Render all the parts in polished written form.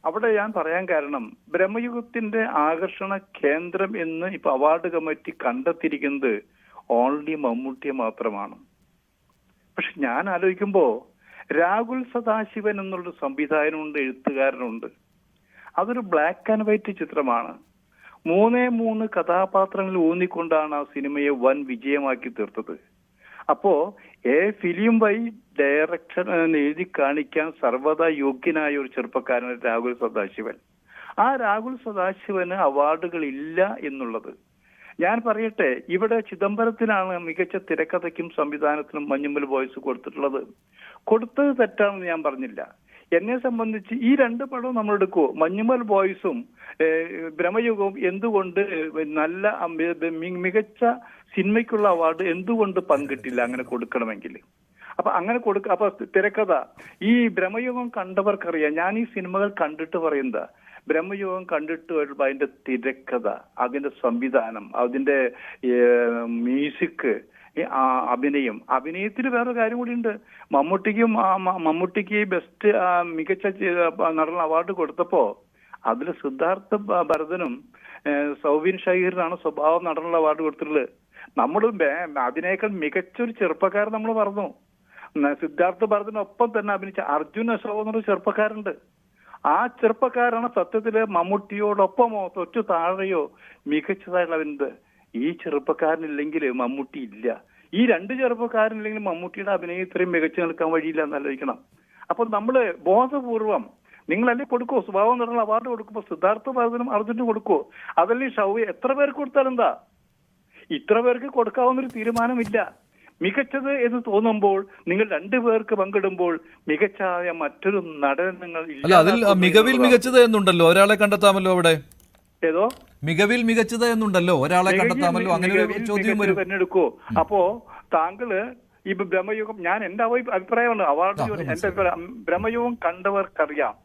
അവിടെ ഞാൻ പറയാൻ കാരണം ബ്രഹ്മയുഗത്തിന്റെ ആകർഷണ കേന്ദ്രം എന്ന് ഇപ്പൊ അവാർഡ് കമ്മിറ്റി കണ്ടെത്തിയിരിക്കുന്നത് ഓൺലി മമ്മൂട്ടിയെ മാത്രമാണ്. പക്ഷെ ഞാൻ ആലോചിക്കുമ്പോ രാഹുൽ സദാശിവൻ എന്നുള്ള സംവിധായകനുണ്ട്, എഴുത്തുകാരനുണ്ട്. അതൊരു ബ്ലാക്ക് ആൻഡ് വൈറ്റ് ചിത്രമാണ്. 3 കഥാപാത്രങ്ങൾ ഊന്നിക്കൊണ്ടാണ് ആ സിനിമയെ വൻ വിജയമാക്കി തീർത്തത്. അപ്പോ ഫിലിം ബൈ ഡയറക്ടർ എഴുതി കാണിക്കാൻ സർവ്വതാ യോഗ്യനായ ഒരു ചെറുപ്പക്കാരൻ രാഹുൽ സദാശിവൻ. ആ രാഹുൽ സദാശിവന് അവാർഡുകൾ ഇല്ല എന്നുള്ളത് ഞാൻ പറയട്ടെ. ഇവിടെ ചിദംബരത്തിനാണ് മികച്ച തിരക്കഥയ്ക്കും സംവിധാനത്തിനും മഞ്ഞുമ്മൽ ബോയ്സ് കൊടുത്തിട്ടുള്ളത്. കൊടുത്തത് തെറ്റാണെന്ന് ഞാൻ പറഞ്ഞില്ല. എന്നെ സംബന്ധിച്ച് ഈ 2 പടവും നമ്മൾ എടുക്കുമോ, മഞ്ഞുമ്മൽ ബോയ്സും ബ്രഹ്മയുഗവും എന്തുകൊണ്ട് നല്ല മികച്ച സിനിമയ്ക്കുള്ള അവാർഡ് എന്തുകൊണ്ട് പങ്കിട്ടില്ല അങ്ങനെ കൊടുക്കണമെങ്കിൽ? അപ്പൊ അങ്ങനെ അപ്പൊ തിരക്കഥ ഈ ബ്രഹ്മയുഗം കണ്ടവർക്കറിയാം. ഞാൻ ഈ സിനിമകൾ കണ്ടിട്ട് പറയുന്നത് ബ്രഹ്മയുഗം കണ്ടിട്ട് വരുമ്പോ അതിന്റെ തിരക്കഥ, അതിന്റെ സംവിധാനം, അതിന്റെ മ്യൂസിക്, അഭിനയത്തിന് വേറൊരു കാര്യം കൂടിയുണ്ട്. മമ്മൂട്ടിക്ക് ബെസ്റ്റ് മികച്ച നടൻ അവാർഡ് കൊടുത്തപ്പോ അതിൽ സിദ്ധാർത്ഥ ഭരതനും സൗബിൻ ഷഹീറിനാണ് സ്വഭാവം നടനുള്ള അവാർഡ് കൊടുത്തിട്ടുള്ളത്. നമ്മൾ അതിനേക്കാൾ മികച്ചൊരു ചെറുപ്പക്കാരൻ നമ്മൾ പറഞ്ഞു. സിദ്ധാർത്ഥ ഭരതനൊപ്പം തന്നെ അഭിനയിച്ച അർജുൻ അശോക് എന്നൊരു ചെറുപ്പക്കാരുണ്ട്. ആ ചെറുപ്പക്കാരാണ് സത്യത്തില് മമ്മൂട്ടിയോടൊപ്പമോ തൊറ്റു താഴെയോ മികച്ചതായിട്ടുള്ളത്. ഈ ചെറുപ്പക്കാരനില്ലെങ്കിൽ മമ്മൂട്ടി ഇല്ല. ഈ 2 ചെറുപ്പക്കാരനില്ലെങ്കിൽ മമ്മൂട്ടിയുടെ അഭിനയം ഇത്രയും മികച്ചു നിൽക്കാൻ വഴിയില്ല എന്നാലോചിക്കണം. അപ്പൊ നമ്മള് ബോധപൂർവം നിങ്ങളല്ലേ കൊടുക്കുവോ, സ്വഭാവം നടന്ന അവാർഡ് കൊടുക്കുമ്പോ സിദ്ധാർത്ഥ ഭരതനും അർജുനും കൊടുക്കുവോ? അതല്ലേ എത്ര പേർക്ക് കൊടുത്താൽ എന്താ? ഇത്ര പേർക്ക് കൊടുക്കാവുന്നൊരു തീരുമാനമില്ല. മികച്ചത് എന്ന് തോന്നുമ്പോൾ നിങ്ങൾ 2 പേർക്ക് പങ്കിടുമ്പോൾ മികച്ചായ മറ്റൊരു നടൻ നിങ്ങൾ മികവിൽ മികച്ചത് എന്നുണ്ടല്ലോ, ഒരാളെ കണ്ടെത്താമല്ലോ അവിടെ. ഏതോ മികവിൽ മികച്ചത് എന്നുണ്ടല്ലോ, ഒരാളെ കണ്ടെത്താമല്ലോ. അങ്ങനെ ഒരു ചോദ്യം തിരഞ്ഞെടുക്കോ? അപ്പോ താങ്കള് ഈ ബ്രഹ്മയുഗം, ഞാൻ എന്റെ അഭിപ്രായമാണ്, അവാർഡ് എന്റെ ബ്രഹ്മയുഗം കണ്ടവർക്കറിയാം.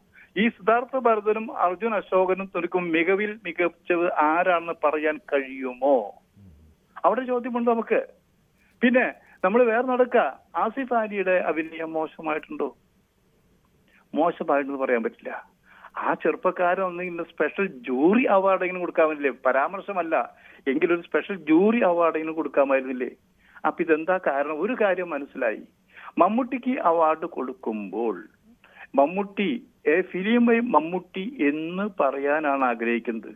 ഈ സിദ്ധാർത്ഥ ഭരതനും അർജുൻ അശോകനും തൊടുക്കും മികവിൽ മികച്ചത് ആരാണെന്ന് പറയാൻ കഴിയുമോ? അവിടെ ചോദ്യമുണ്ട് നമുക്ക്. പിന്നെ നമ്മൾ വേറെ നടക്ക, ആസിഫ് അലിയുടെ അഭിനയം മോശമായിട്ടുണ്ടോ? മോശമായിട്ടെന്ന് പറയാൻ പറ്റില്ല. ആ ചെറുപ്പക്കാരൻ ഒന്നെങ്കിലും സ്പെഷ്യൽ ജൂറി അവാർഡെങ്കിലും കൊടുക്കാമെന്നില്ലേ? പരാമർശമല്ല എങ്കിലും ഒരു സ്പെഷ്യൽ ജൂറി അവാർഡെങ്കിലും കൊടുക്കാമായിരുന്നില്ലേ? അപ്പൊ ഇതെന്താ കാരണം? ഒരു കാര്യം മനസ്സിലായി. മമ്മൂട്ടിക്ക് അവാർഡ് കൊടുക്കുമ്പോൾ മമ്മൂട്ടി ഫിലിം ബൈ മമ്മൂട്ടി എന്ന് പറയാനാണ് ആഗ്രഹിക്കുന്നത്.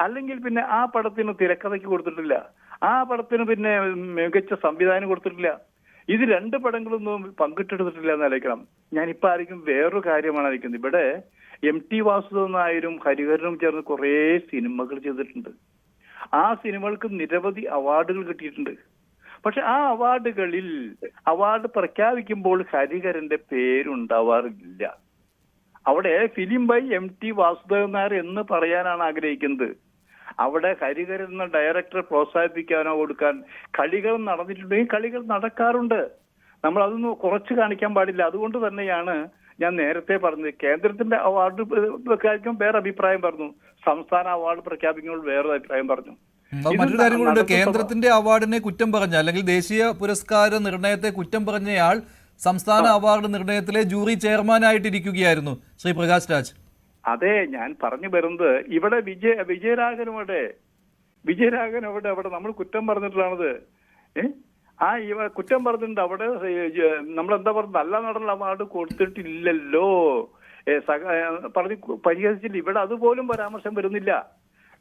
അല്ലെങ്കിൽ പിന്നെ ആ പടത്തിന് തിരക്കഥയ്ക്ക് കൊടുത്തിട്ടില്ല, ആ പടത്തിന് പിന്നെ മികച്ച സംവിധാനം കൊടുത്തിട്ടില്ല. ഇത് 2 പടങ്ങളൊന്നും പങ്കിട്ടെടുത്തിട്ടില്ല എന്നാലോചിക്കണം. ഞാനിപ്പോ ആയിരിക്കും വേറൊരു കാര്യമാണ് ആയിരിക്കുന്നത്. ഇവിടെ MT വാസുദേവൻ നായരും ഹരിഹരനും ചേർന്ന് കുറെ സിനിമകൾ ചെയ്തിട്ടുണ്ട്. ആ സിനിമകൾക്ക് നിരവധി അവാർഡുകൾ കിട്ടിയിട്ടുണ്ട്. പക്ഷെ ആ അവാർഡുകളിൽ അവാർഡ് പ്രഖ്യാപിക്കുമ്പോൾ ഹരിഹരന്റെ പേരുണ്ടാവാറില്ല. അവിടെ film by MT Vasudevan Nair എന്ന് പറയാനാണ് ആഗ്രഹിക്കുന്നത്. അവിടെ ഹരിഹരൻ എന്ന ഡയറക്ടറെ പ്രോത്സാഹിപ്പിക്കാനോ കൊടുക്കാൻ കളികൾ നടന്നിട്ടുണ്ടെങ്കിൽ കളികൾ നടക്കാറുണ്ട്. നമ്മൾ അതൊന്നും കുറച്ച് കാണിക്കാൻ പാടില്ല. അതുകൊണ്ട് തന്നെയാണ് ഞാൻ നേരത്തെ പറഞ്ഞത്, കേന്ദ്രത്തിന്റെ അവാർഡ് പ്രഖ്യാപിക്കുമ്പോൾ വേറെ അഭിപ്രായം പറഞ്ഞു, സംസ്ഥാന അവാർഡ് പ്രഖ്യാപിക്കുമ്പോൾ വേറെ അഭിപ്രായം പറഞ്ഞു. മറ്റൊരു കാര്യം കൂടെ, കേന്ദ്രത്തിന്റെ അവാർഡിനെ കുറ്റം പറഞ്ഞ അല്ലെങ്കിൽ ദേശീയ പുരസ്കാര നിർണയത്തെ കുറ്റം പറഞ്ഞയാൾ സംസ്ഥാന അവാർഡ് നിർണയത്തിലെ ജൂറി ചെയർമാനായിട്ടിരിക്കുകയായിരുന്നു ശ്രീ പ്രകാശ് രാജ്. അതെ, ഞാൻ പറഞ്ഞു വരുന്നത് ഇവിടെ വിജയരാഘവൻ അവിടെ നമ്മൾ കുറ്റം പറഞ്ഞിട്ടുള്ളത്. കുറ്റം പറഞ്ഞിട്ടുണ്ട്. അവിടെ നമ്മളെന്താ പറഞ്ഞത്, നല്ല നടൻ അവാർഡ് കൊടുത്തിട്ടില്ലല്ലോ പറഞ്ഞ് പരിഹസിച്ചില്ല. ഇവിടെ അതുപോലും പരാമർശം വരുന്നില്ല.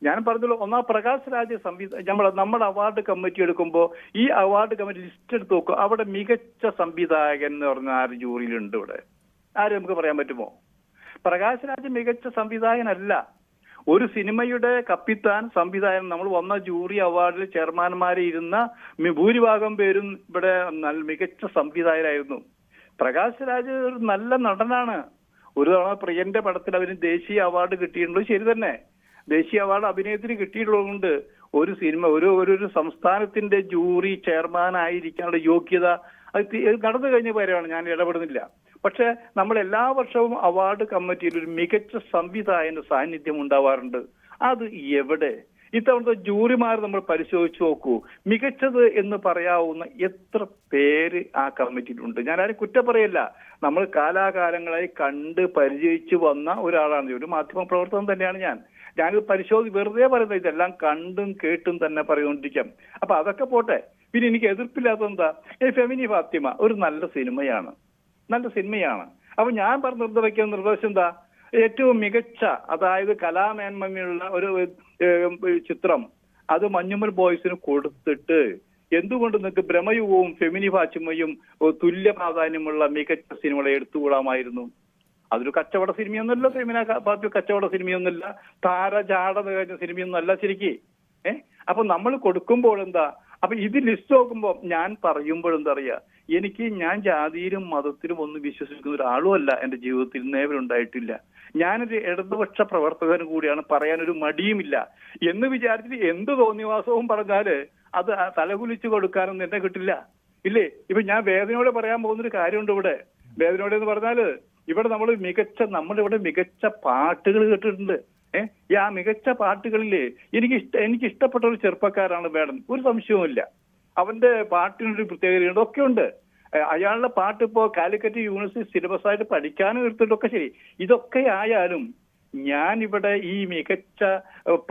ഞാൻ പറഞ്ഞല്ലോ, പ്രകാശ് രാജ് നമ്മുടെ അവാർഡ് കമ്മിറ്റി എടുക്കുമ്പോൾ ഈ അവാർഡ് കമ്മിറ്റി ലിസ്റ്റ് എടുത്ത് നോക്കും. അവിടെ മികച്ച സംവിധായകൻ എന്ന് പറഞ്ഞ ആര് ജൂറിയിലുണ്ട്? ഇവിടെ ആര് നമുക്ക് പറയാൻ പറ്റുമോ? പ്രകാശ് രാജ് മികച്ച സംവിധായകനല്ല. ഒരു സിനിമയുടെ കപ്പിത്താൻ സംവിധായകൻ. നമ്മൾ വന്ന ജൂറി അവാർഡിൽ ചെയർമാൻമാരെ ഇരുന്ന ഭൂരിഭാഗം പേരും ഇവിടെ മികച്ച സംവിധായകരായിരുന്നു. പ്രകാശ് രാജ് ഒരു നല്ല നടനാണ്. ഒരു തവണ പ്രിയന്റെ പടത്തിൽ അവന് ദേശീയ അവാർഡ് കിട്ടിയിട്ടുണ്ട്. ശരി തന്നെ, ദേശീയ അവാർഡ് അഭിനയത്തിന് കിട്ടിയിട്ടുള്ളതുകൊണ്ട് ഒരു സിനിമ ഒരു സംസ്ഥാനത്തിന്റെ ജൂറി ചെയർമാൻ ആയിരിക്കാനുള്ള യോഗ്യത അത് നടന്നു കഴിഞ്ഞ കാര്യമാണ്. ഞാൻ ഇടപെടുന്നില്ല. പക്ഷെ നമ്മൾ എല്ലാ വർഷവും അവാർഡ് കമ്മിറ്റിയിൽ ഒരു മികച്ച സംവിധായകന്റെ സാന്നിധ്യം ഉണ്ടാവാറുണ്ട്. അത് എവിടെ? ഇത്തവണത്തെ ജൂറിമാർ നമ്മൾ പരിശോധിച്ച് നോക്കൂ. മികച്ചത് എന്ന് പറയാവുന്ന എത്ര പേര് ആ കമ്മിറ്റിയിലുണ്ട്? ഞാൻ ആരും കുറ്റം പറയല്ല. നമ്മൾ കാലാകാലങ്ങളായി കണ്ട് പരിചയിച്ചു വന്ന ഒരാളാണ്. ഒരു മാധ്യമ പ്രവർത്തനം തന്നെയാണ് ഞാനിത് വെറുതെ പറയുന്നത്. ഇതെല്ലാം കണ്ടും കേട്ടും തന്നെ പറയുകൊണ്ടിരിക്കാം. അപ്പൊ അതൊക്കെ പോട്ടെ. പിന്നെ എനിക്ക് എതിർപ്പില്ലാത്ത എന്താ, ഫെമിനി ഫാത്തിമ ഒരു നല്ല സിനിമയാണ്. അപ്പൊ ഞാൻ വയ്ക്കുന്ന നിർദ്ദേശം എന്താ, ഏറ്റവും മികച്ച, അതായത് കലാമേന്മയുള്ള ഒരു ചിത്രം അത് മഞ്ഞുമൽ ബോയ്സിന് കൊടുത്തിട്ട് എന്തുകൊണ്ട് നിങ്ങൾക്ക് ബ്രഹ്മയുഗവും ഫെമിനി ഫാത്തിമയും തുല്യ പ്രാധാന്യമുള്ള മികച്ച സിനിമകളെ എടുത്തുകൂടാമായിരുന്നു? അതൊരു കച്ചവട സിനിമയൊന്നുമല്ല, ഫെമിന ഫാത്തിമ കച്ചവട സിനിമയൊന്നുമല്ല, താരജാട നിറഞ്ഞ സിനിമയൊന്നുമല്ല ശരിക്ക്. അപ്പൊ നമ്മൾ കൊടുക്കുമ്പോൾ എന്താ, അപ്പൊ ഇത് ലിസ്റ്റ് നോക്കുമ്പോൾ ഞാൻ പറയുമ്പോഴെന്താ അറിയാ, ഞാൻ ജാതിയിലും മതത്തിലും ഒന്നും വിശ്വസിക്കുന്ന ഒരാളും അല്ല. എന്റെ ജീവിതത്തിൽ നേവരുണ്ടായിട്ടില്ല. ഞാനൊരു ഇടതുപക്ഷ പ്രവർത്തകനും കൂടിയാണ്, പറയാനൊരു മടിയുമില്ല. എന്ന് വിചാരിച്ചിട്ട് എന്ത് തോന്നിവാസവും പറഞ്ഞാല് അത് തലകുലിച്ചു കൊടുക്കാനൊന്നും എന്നെ കിട്ടില്ല, ഇല്ലേ? ഇപ്പൊ ഞാൻ വേദനയോടെ പറയാൻ പോകുന്നൊരു കാര്യമുണ്ട് ഇവിടെ. വേദനയോടെ എന്ന് പറഞ്ഞാല് ഇവിടെ നമ്മളിവിടെ മികച്ച പാട്ടുകൾ കേട്ടിട്ടുണ്ട്. ആ മികച്ച പാട്ടുകളില് എനിക്ക് ഇഷ്ടപ്പെട്ട ഒരു ചെറുപ്പക്കാരാണ് വേടൻ, ഒരു സംശയവുമില്ല. അവന്റെ പാട്ടിനൊരു പ്രത്യേകതയുണ്ട്, ഒക്കെ ഉണ്ട്. അയാളുടെ പാട്ട് ഇപ്പോ കാലിക്കറ്റ് യൂണിവേഴ്സിറ്റി സിലബസ് ആയിട്ട് പഠിക്കാനും എടുത്തിട്ടൊക്കെ ശരി. ഇതൊക്കെ ആയാലും ഞാൻ ഇവിടെ ഈ മികച്ച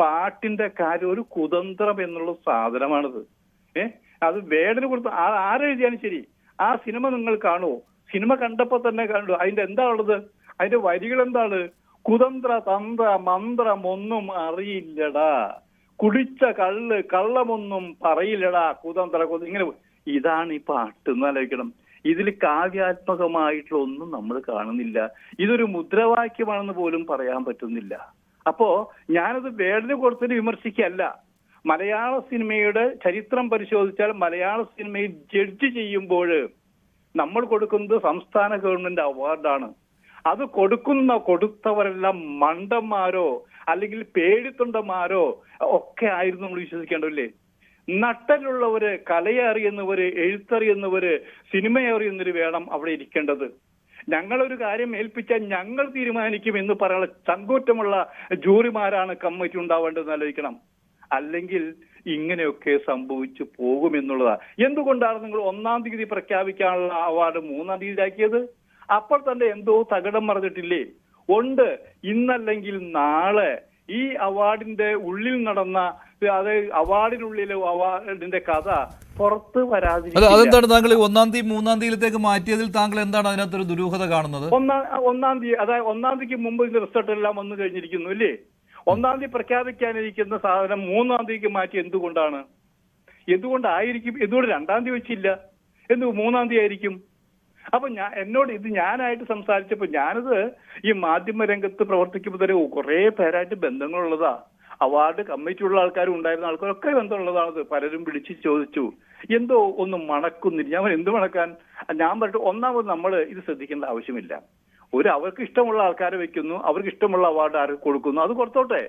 പാട്ടിന്റെ കാര്യം ഒരു കുതന്ത്രം എന്നുള്ള സാധനമാണിത്. അത് വേടന് കൊടുത്ത് ആരെഴുതിയാലും ശരി, ആ സിനിമ നിങ്ങൾ കാണുമോ? സിനിമ കണ്ടപ്പോ തന്നെ കണ്ടു. അതിന്റെ എന്താ ഉള്ളത്? അതിന്റെ വരികൾ എന്താണ്? കുതന്ത്ര തന്ത്ര മന്ത്രം ഒന്നും അറിയില്ലടാ, കുടിച്ച കള്ളമൊന്നും പറയില്ലടാ, കുതന്ത്ര ഇങ്ങനെ. ഇതാണ് ഈ പാട്ട് എന്ന് ആലോചിക്കണം. ഇതിൽ കാവ്യാത്മകമായിട്ടുള്ള ഒന്നും നമ്മൾ കാണുന്നില്ല. ഇതൊരു മുദ്രാവാക്യമാണെന്ന് പോലും പറയാൻ പറ്റുന്നില്ല. അപ്പോ ഞാനത് വേടന് കൊടുത്തിട്ട് വിമർശിക്കല്ല. മലയാള സിനിമയുടെ ചരിത്രം പരിശോധിച്ചാൽ മലയാള സിനിമയെ ജഡ്ജ് ചെയ്യുമ്പോൾ നമ്മൾ കൊടുക്കുന്നത് സംസ്ഥാന ഗവൺമെന്റ് അവാർഡാണ്. അത് കൊടുത്തവരെല്ലാം മണ്ടന്മാരോ അല്ലെങ്കിൽ പേടിത്തൊണ്ടന്മാരോ ഒക്കെ ആയിരുന്നു നമ്മൾ വിശ്വസിക്കേണ്ടല്ലേ? നട്ടലുള്ളവര്, കലയെ അറിയുന്നവര്, എഴുത്തറിയുന്നവര്, സിനിമയെ അറിയുന്നവര് വേണം അവിടെ ഇരിക്കേണ്ടത്. ഞങ്ങളൊരു കാര്യം ഏൽപ്പിച്ചാൽ ഞങ്ങൾ തീരുമാനിക്കും എന്ന് പറയാനുള്ള ചങ്കൂറ്റമുള്ള ജൂറിമാരാണ് കമ്മിറ്റി ഉണ്ടാവേണ്ടതെന്ന് ആലോചിക്കണം. അല്ലെങ്കിൽ ഇങ്ങനെയൊക്കെ സംഭവിച്ചു പോകുമെന്നുള്ളതാ. എന്തുകൊണ്ടാണ് നിങ്ങൾ 1-ാം തീയതി പ്രഖ്യാപിക്കാനുള്ള അവാർഡ് 3-ാം തീയതി ആക്കിയത്? അപ്പോൾ തന്നെ എന്തോ തകിടം മറിഞ്ഞിട്ടില്ലേ? ഉണ്ട്. ഇന്നല്ലെങ്കിൽ നാളെ ഈ അവാർഡിന്റെ ഉള്ളിൽ നടന്ന, അതായത് അവാർഡിനുള്ളിലെ അവാർഡിന്റെ കഥ പുറത്ത് വരാതിരിക്കില്ല. അതെന്താണ് താങ്കൾ 1-ാം തീയതി 3-ാം തീയതിയിലേക്ക് മാറ്റിയതിൽ താങ്കൾ എന്താണ് അതിനകത്തൊരു ദുരൂഹത കാണുന്നത്? 1-ാം തീയതി, അതായത് 1-ാം തീയതിക്ക് മുമ്പ് ഇതിന്റെ റിസൾട്ട് എല്ലാം വന്നു കഴിഞ്ഞിരിക്കുന്നു അല്ലേ? 1-ാം തീയതി പ്രഖ്യാപിക്കാനിരിക്കുന്ന സാധനം 3-ാം തീയതിക്ക് മാറ്റി എന്തുകൊണ്ടാണ്? എന്തുകൊണ്ടായിരിക്കും? എന്തുകൊണ്ട് 2-ാം തീയതി വെച്ചില്ല? എന്ത് 3-ാം തീയതി ആയിരിക്കും? അപ്പൊ ഞാനായിട്ട് സംസാരിച്ചപ്പോ, ഞാനത് ഈ മാധ്യമ രംഗത്ത് പ്രവർത്തിക്കുമ്പോൾ തന്നെ കുറെ പേരായിട്ട് ബന്ധങ്ങളുള്ളതാ. അവാർഡ് കമ്മിറ്റിയുള്ള ആൾക്കാരും ഉണ്ടായിരുന്ന ആൾക്കാരൊക്കെ ബന്ധമുള്ളതാണത്. പലരും വിളിച്ച് ചോദിച്ചു, എന്തോ ഒന്നും മണക്കുന്നില്ല. ഞാൻ എന്ത് മണക്കാൻ? ഞാൻ പറഞ്ഞു, ഒന്നാമത് നമ്മൾ ഇത് ശ്രദ്ധിക്കേണ്ട ആവശ്യമില്ല. അവർക്ക് ഇഷ്ടമുള്ള ആൾക്കാരെ വെക്കുന്നു, അവർക്ക് ഇഷ്ടമുള്ള അവാർഡ് ആർക്ക് കൊടുക്കുന്നു, അത് കൊടുത്തോട്ടെ.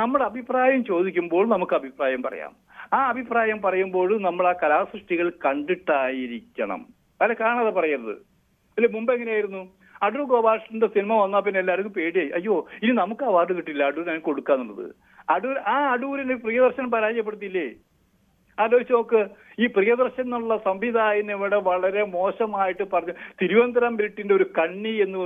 നമ്മുടെ അഭിപ്രായം ചോദിക്കുമ്പോൾ നമുക്ക് അഭിപ്രായം പറയാം. ആ അഭിപ്രായം പറയുമ്പോൾ നമ്മൾ ആ കലാസൃഷ്ടികൾ കണ്ടിട്ടായിരിക്കണം, അല്ല കാണാതെ പറയരുത്. അല്ലെ, മുമ്പ് എങ്ങനെയായിരുന്നു? അടൂർ ഗോപാലകൃഷ്ണന്റെ സിനിമ വന്നാൽ പിന്നെ എല്ലാവർക്കും പേടിയായി, അയ്യോ ഇനി നമുക്ക് അവാർഡ് കിട്ടില്ല, അടൂർ ഞാൻ കൊടുക്കാന്നുള്ളത്. അടൂരിന് പ്രിയദർശൻ പരാജയപ്പെടുത്തിയില്ലേ? ആലോചിച്ച് നോക്ക്. ഈ പ്രിയദർശൻ എന്നുള്ള സംവിധായകൻ ഇവിടെ വളരെ മോശമായിട്ട് പറഞ്ഞു. തിരുവനന്തപുരം ബിൽറ്റിന്റെ ഒരു കണ്ണി എന്ന്